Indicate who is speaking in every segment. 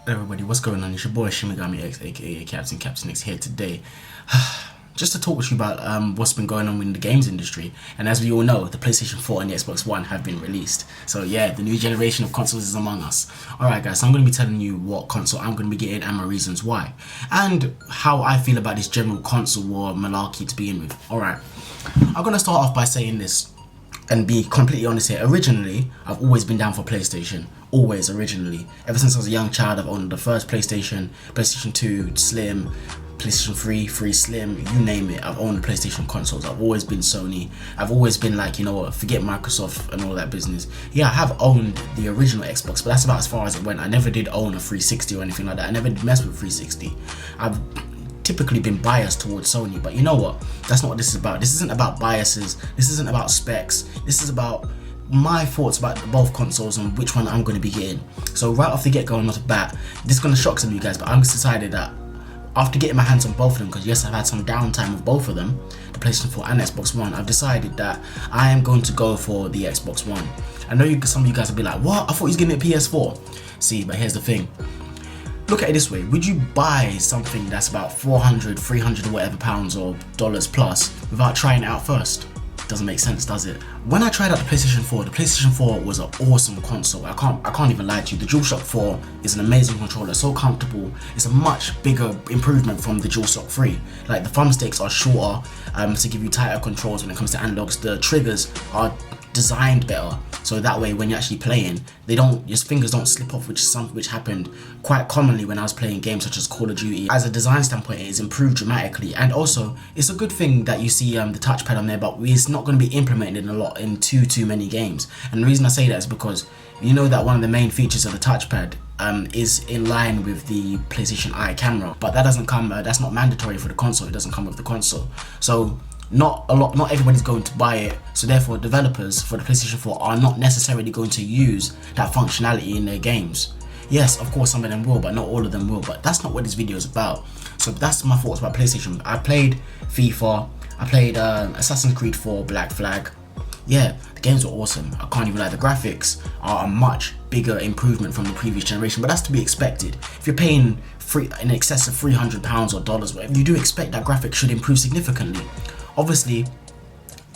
Speaker 1: Hello everybody, what's going on? It's your boy Shimigami X, aka Captain X here today. Just to talk with you about what's been going on in the games industry. And as we all know, the PlayStation 4 and the Xbox One have been released. So yeah, the new generation of consoles is among us. Alright guys, so I'm going to be telling you what console I'm going to be getting and my reasons why. And how I feel about this general console war malarkey to begin with. Alright, I'm going to start off by saying this and be completely honest here. Originally, I've always been down for PlayStation. Always, originally. Ever since I was a young child, I've owned the first PlayStation, PlayStation 2 Slim, PlayStation 3 Slim, you name it. I've owned the PlayStation consoles. I've always been Sony. I've always been like, you know what, forget Microsoft and all that business. Yeah, I have owned the original Xbox, but that's about as far as it went. I never did own a 360 or anything like that. I never did mess with 360. I've typically been biased towards Sony, but you know what? That's not what this is about. This isn't about biases. This isn't about specs. This is about my thoughts about both consoles and which one I'm going to be getting. So right off the get-go, not a bat, this is going to shock some of you guys, but I've decided that after getting my hands on both of them, because yes, I've had some downtime with both of them, the PlayStation 4 and Xbox One, I've decided that I am going to go for the Xbox One. I know some of you guys will be like, what? I thought he was getting a PS4. See, but here's the thing. Look at it this way, would you buy something that's about 400, 300 or whatever pounds or dollars plus without trying it out first? Doesn't make sense, does it? When I tried out the PlayStation 4 was an awesome console. I can't even lie to you. The DualShock 4 is an amazing controller, so comfortable. It's a much bigger improvement from the DualShock 3. Like the thumbsticks are shorter to give you tighter controls when it comes to analogs. The triggers are designed better, so that way when you're actually playing, your fingers don't slip off, which happened quite commonly when I was playing games such as Call of Duty. As a design standpoint, it is improved dramatically, and also it's a good thing that you see the touchpad on there, but it's not going to be implemented in too many games. And the reason I say that is because you know that one of the main features of the touchpad is in line with the PlayStation Eye camera, but that doesn't come. That's not mandatory for the console. It doesn't come with the console, so not everybody's going to buy it, so therefore developers for the PlayStation 4 are not necessarily going to use that functionality in their games. Yes, of course some of them will, but not all of them will, but that's not what this video is about. So that's my thoughts about PlayStation. I played FIFA, I played Assassin's Creed 4 Black Flag. Yeah, the games were awesome. I can't even lie, the graphics are a much bigger improvement from the previous generation, but that's to be expected. If you're paying in excess of £300 or dollars, whatever, you do expect that graphics should improve significantly. Obviously,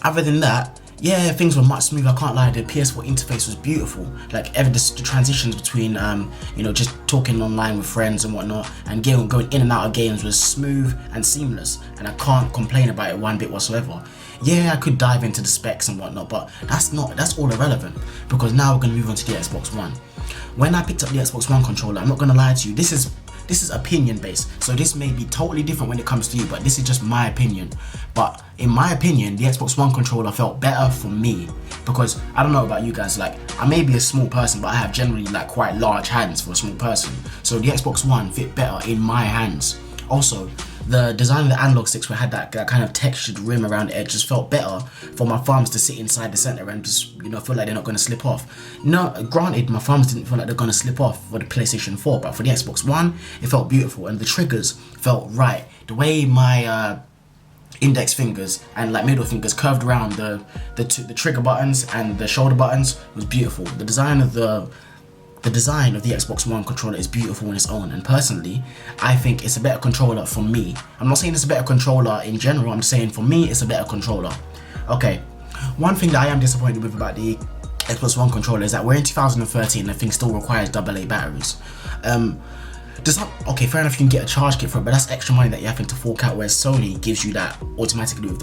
Speaker 1: other than that, yeah, things were much smoother. I can't lie, the PS4 interface was beautiful. Like the transitions between, just talking online with friends and whatnot, and going in and out of games was smooth and seamless, and I can't complain about it one bit whatsoever. Yeah, I could dive into the specs and whatnot, but that's all irrelevant, because now we're going to move on to the Xbox One. When I picked up the Xbox One controller, I'm not going to lie to you, this is opinion based, so this may be totally different when it comes to you, but this is just my opinion. But in my opinion, the Xbox One controller felt better for me, because I don't know about you guys, like I may be a small person, but I have generally like quite large hands for a small person, so the Xbox One fit better in my hands. Also, the design of the analog sticks had that kind of textured rim around the edge just felt better for my thumbs to sit inside the center and just feel like they're not going to slip off. No, granted, my thumbs didn't feel like they're going to slip off for the PlayStation 4, but for the Xbox One, it felt beautiful, and the triggers felt right. The way my index fingers and like middle fingers curved around the trigger buttons and the shoulder buttons was beautiful. The design of the Xbox One controller is beautiful on its own, and personally, I think it's a better controller for me. I'm not saying it's a better controller in general, I'm just saying for me, it's a better controller. Okay, one thing that I am disappointed with about the Xbox One controller is that we're in 2013 and the thing still requires AA batteries. Okay, fair enough, you can get a charge kit for it, but that's extra money that you're having to fork out, whereas Sony gives you that automatically with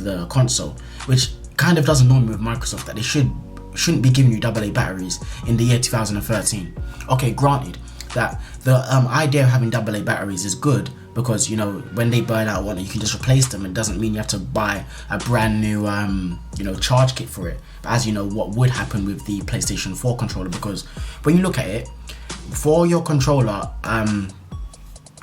Speaker 1: the console, which kind of does annoy me with Microsoft, that they shouldn't be giving you AA batteries in the year 2013. Okay, granted that the idea of having AA batteries is good, because when they burn out, you can just replace them. It doesn't mean you have to buy a brand new charge kit for it. But as you know, what would happen with the PlayStation 4 controller, because when you look at it, for your controller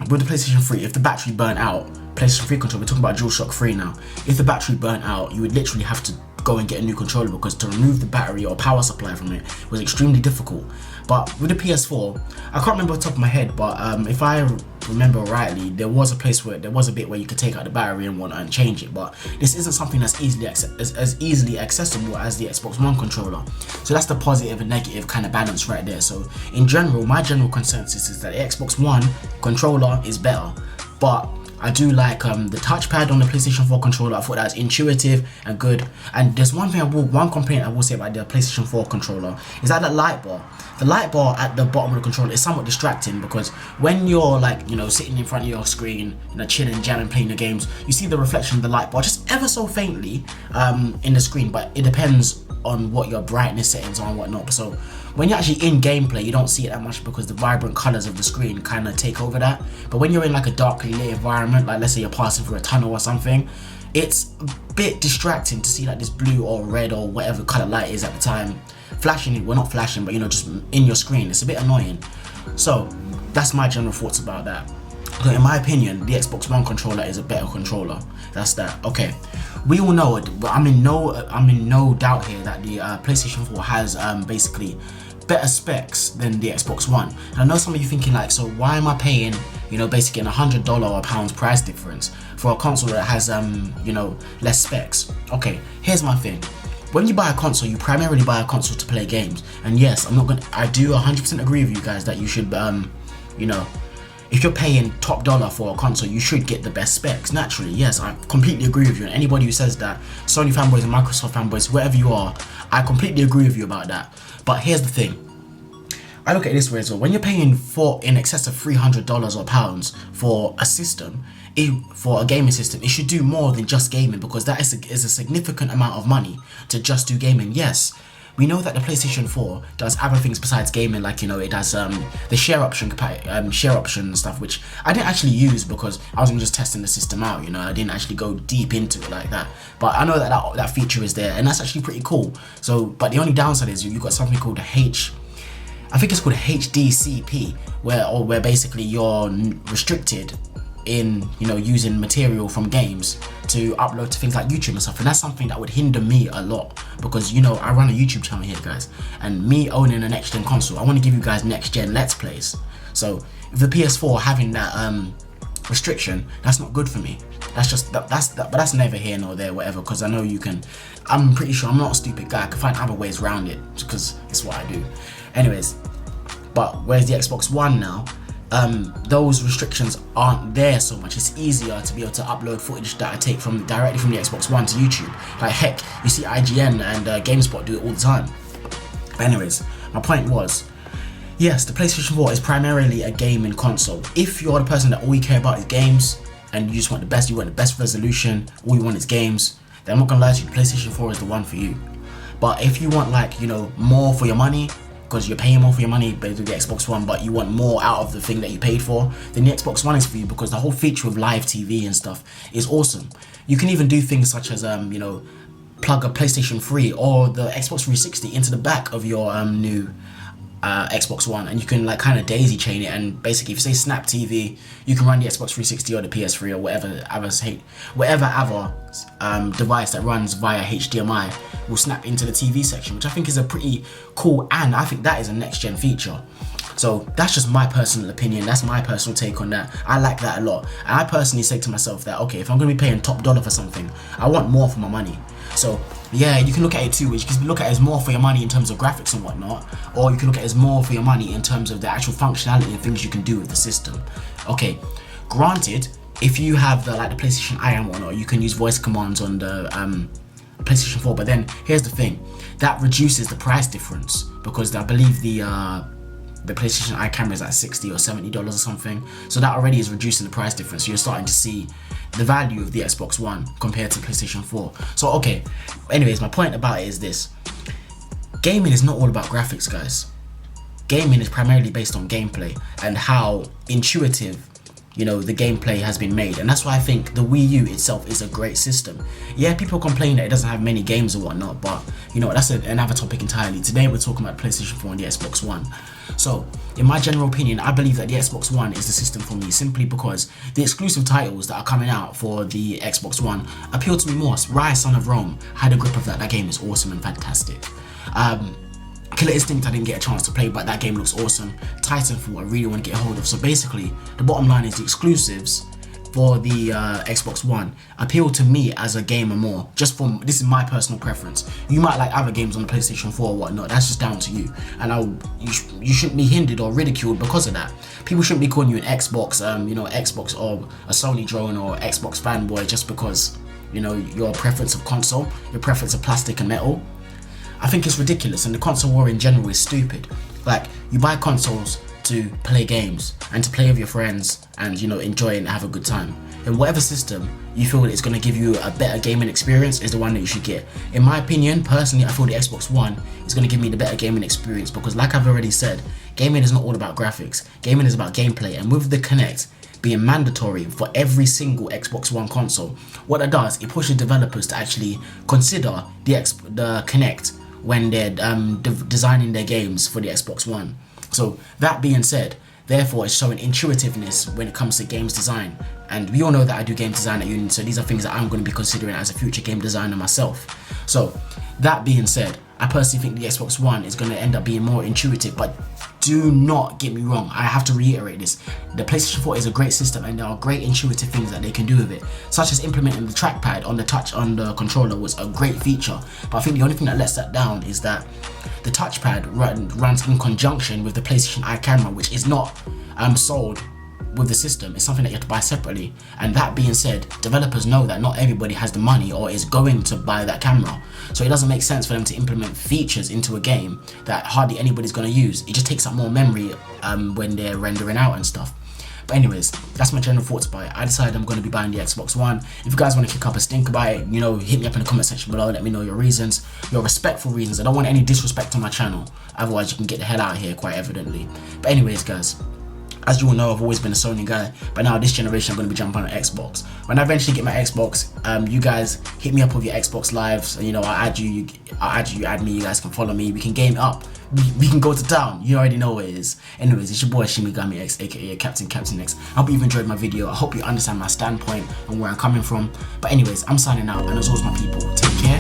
Speaker 1: with the PlayStation 3, if the battery burnt out, PlayStation 3 controller, we're talking about DualShock 3 now, if the battery burnt out, you would literally have to go and get a new controller, because to remove the battery or power supply from it was extremely difficult. But with the PS4, I can't remember off the top of my head, but if I remember rightly, there was a bit where you could take out the battery and whatnot and change it. But this isn't something that's as easily accessible as the Xbox One controller. So that's the positive and negative kind of balance right there. So in general, my general consensus is that the Xbox One controller is better, but I do like the touchpad on the PlayStation 4 controller. I thought that was intuitive and good. And there's one complaint I will say about the PlayStation 4 controller is that light bar. The light bar at the bottom of the controller is somewhat distracting, because when you're like, sitting in front of your screen, chilling, jamming, playing the games, you see the reflection of the light bar just ever so faintly in the screen. But it depends on what your brightness settings are and whatnot. So when you're actually in gameplay, you don't see it that much because the vibrant colors of the screen kind of take over that. But when you're in like a darkly lit environment, like let's say you're passing through a tunnel or something, it's a bit distracting to see like this blue or red or whatever color light is at the time flashing. Well, not flashing, but just in your screen. It's a bit annoying. So that's my general thoughts about that. So in my opinion, the Xbox One controller is a better controller. That's that. Okay, we all know it. I'm in no doubt here that the PlayStation 4 has basically better specs than the Xbox One. And I know some of you thinking like, so why am I paying basically $100 or a pound's price difference for a console that has less specs? Okay, here's my thing. When you buy a console, you primarily buy a console to play games. And yes, I do 100% agree with you guys that you should if you're paying top dollar for a console, you should get the best specs. Naturally, yes, I completely agree with you. And anybody who says that, Sony fanboys and Microsoft fanboys, whoever you are, I completely agree with you about that. But here's the thing. I look at it this way as well. When you're paying for in excess of $300 or pounds for a system, for a gaming system, it should do more than just gaming, because that is a significant amount of money to just do gaming. Yes, we know that the PlayStation 4 does other things besides gaming, like it does the share option stuff, which I didn't actually use because I was just testing the system out. I didn't actually go deep into it like that. But I know that feature is there, and that's actually pretty cool. So, but the only downside is you've got something called I think it's called a HDCP, where basically you're restricted in using material from games to upload to things like YouTube and stuff, and that's something that would hinder me a lot, because I run a YouTube channel here, guys, and me owning a next gen console, I want to give you guys next gen let's plays. So with the PS4 having that restriction, that's not good for me. But that's neither here nor there, whatever, because I know I'm pretty sure I'm not a stupid guy. I can find other ways around it because it's what I do. Anyways, but whereas the Xbox One now, those restrictions aren't there so much. It's easier to be able to upload footage that I take directly from the Xbox One to YouTube. Like heck, you see IGN and GameSpot do it all the time. But anyways, my point was, yes, the PlayStation 4 is primarily a gaming console. If you're the person that all you care about is games and you just want the best resolution, all you want is games, then I'm not gonna lie to you, the PlayStation 4 is the one for you. But if you want more for your money, because you're paying more for your money with the Xbox One, but you want more out of the thing that you paid for, then the Xbox One is for you, because the whole feature of live TV and stuff is awesome. You can even do things such as plug a PlayStation 3 or the Xbox 360 into the back of your new Xbox One, and you can kind of daisy chain it, and basically if you say Snap TV, you can run the Xbox 360 or the PS3 or whatever other device that runs via HDMI will snap into the TV section, which I think is a pretty cool, and I think that is a next gen feature. So that's just my personal opinion, that's my personal take on that. I like that a lot, and I personally say to myself that, okay, if I'm going to be paying top dollar for something, I want more for my money. So yeah, you can look at it two ways. You can look at it as more for your money in terms of graphics and whatnot, or you can look at it as more for your money in terms of the actual functionality and things you can do with the system. Okay, granted, if you have the PlayStation Eye and whatnot, you can use voice commands on the PlayStation 4, but then here's the thing, that reduces the price difference, because I believe the PlayStation Eye camera is at $60 or $70 or something, so that already is reducing the price difference. So you're starting to see the value of the Xbox One compared to PlayStation 4. So okay, anyways, my point about it is this: gaming is not all about graphics, guys. Gaming is primarily based on gameplay and how intuitive you know, the gameplay has been made. And that's why I think the Wii U itself is a great system. Yeah, people complain that it doesn't have many games or whatnot, but you know, that's another topic entirely. Today we're talking about PlayStation 4 and the Xbox One. So in my general opinion, I believe that the Xbox One is the system for me, simply because the exclusive titles that are coming out for the Xbox One appeal to me more. Rise, Son of Rome, had a grip of that. That game is awesome and fantastic. Killer Instinct I didn't get a chance to play, but that game looks awesome. Titanfall I really want to get a hold of. So basically, the bottom line is the exclusives for the Xbox One appeal to me as a gamer more. Just from, this is my personal preference. You might like other games on the PlayStation 4 or whatnot. That's just down to you. And you shouldn't be hindered or ridiculed because of that. People shouldn't be calling you an Xbox, you know, Xbox or a Sony drone or Xbox fanboy just because, you know, your preference of console, your preference of plastic and metal. I think it's ridiculous, and the console war in general is stupid. Like, you buy consoles to play games and to play with your friends and, you know, enjoy and have a good time. And whatever system you feel that it's going to give you a better gaming experience is the one that you should get. In my opinion, personally, I feel the Xbox One is going to give me the better gaming experience because, like I've already said, gaming is not all about graphics. Gaming is about gameplay, and with the Kinect being mandatory for every single Xbox One console, what that does, it pushes developers to actually consider the Kinect when they're designing their games for the Xbox One. So that being said, therefore it's showing intuitiveness when it comes to games design. And we all know that I do game design at uni, so these are things that I'm going to be considering as a future game designer myself. So that being said, I personally think the Xbox One is going to end up being more intuitive, but do not get me wrong, I have to reiterate this. The PlayStation 4 is a great system and there are great intuitive things that they can do with it, such as implementing the trackpad on the controller was a great feature. But I think the only thing that lets that down is that the touchpad runs in conjunction with the PlayStation Eye camera, which is not sold with the system. It's something that you have to buy separately. And that being said, developers know that not everybody has the money or is going to buy that camera, so it doesn't make sense for them to implement features into a game that hardly anybody's going to use. It just takes up more memory when they're rendering out and stuff. But anyways, that's my general thoughts about it. I decided I'm going to be buying the Xbox One. If you guys want to kick up a stink about it, you know, hit me up in the comment section below. Let me know your reasons, your respectful reasons. I don't want any disrespect on my channel, otherwise you can get the hell out of here quite evidently. But anyways guys, as you all know, I've always been a Sony guy, but now this generation I'm going to be jumping on Xbox. When I eventually get my Xbox, you guys hit me up with your Xbox lives. You know, I'll add you, you add me, you guys can follow me, we can game up, we can go to town. You already know what it is. Anyways, it's your boy Shimigami X, aka Captain X. I hope you've enjoyed my video. I hope you understand my standpoint and where I'm coming from. But anyways, I'm signing out, and as always my people, take care.